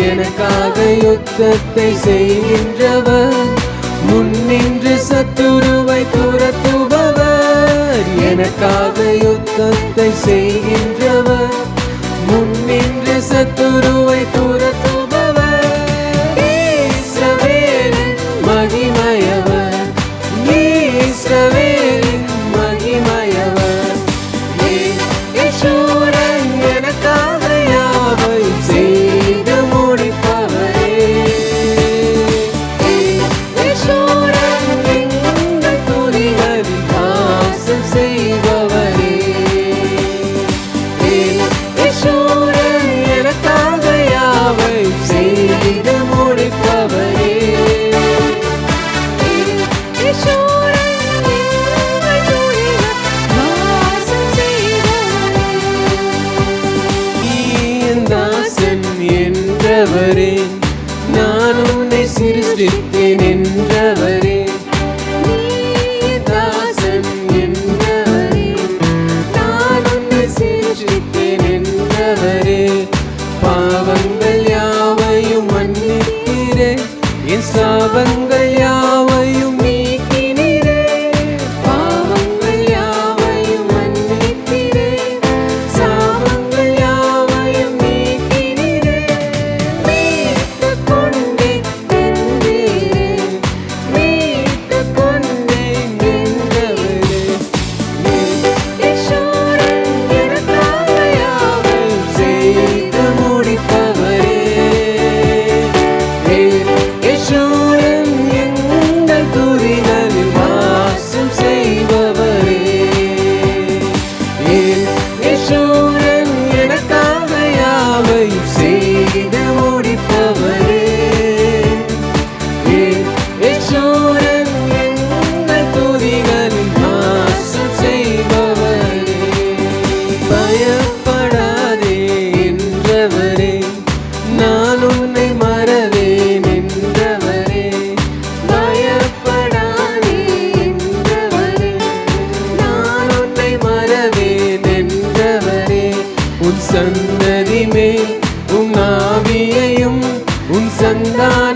எனக்காக யுத்தத்தை செய்கின்றவர், முன்னின்று சத்துருவை துரத்துபவர். எனக்காக யுத்தத்தை செய்கின்றவர், முன்னின்று சத்துருவை துரத்துபவர். இஸ்ரவேலின் மகிமையவர், இஸ்ரவேலின் மகிமையவர். யெகோவா எனக்காக யாவையும் செய்து முடிப்பவரே. யெகோவா எங்கள் துதிகளில் வாசம் செய்பவரே. யெகோவா எனக்காக யாவையும் செய்து முடிப்பவரே. யெகோவா எங்கள் துதிகளில் வாசம் செய்பவரே. நீ என் தாசன் என்றவரே, நான் உன்னை சிருஷ்டித்தேன் என்றவரே. நீ என் தாசன் என்றவரே, நான் உன்னை சிருஷ்டித்தேன் என்றவரே. பாவங்கள் யாவையும் மன்னித்தீரே, என் சாபங்கள் யாவையும் நீக்கினீரே. பாவங்கள் யாவையும் மன்னித்தீரே, சாபங்கள் யாவையும் நீக்கினீரே. மீட்டுக் கொண்டேன் என்றீரே, மீட்டுக் கொண்டேன் என்றவரே. யெகோவா எனக்காக யாவையும் செய்து முடிப்பவரே. யெகோவா எங்கள் துதிகளில் வாசம் செய்பவரே. யெகோவா எனக்காக யாவையும் செய்து முடிப்பவரே. யெகோவா எங்கள் துதிகளில் வாசம் செய்பவரே. பயப்படாதே என்றவரே, நான் உன்னை மறவேன் என்றவரே. பயப்படாதே என்றவரே, நான் உன்னை மறவேன் என்றவரே. உன் சன்னதி மேல் உன் ஆவியையும் உன் சந்தானத்தையும்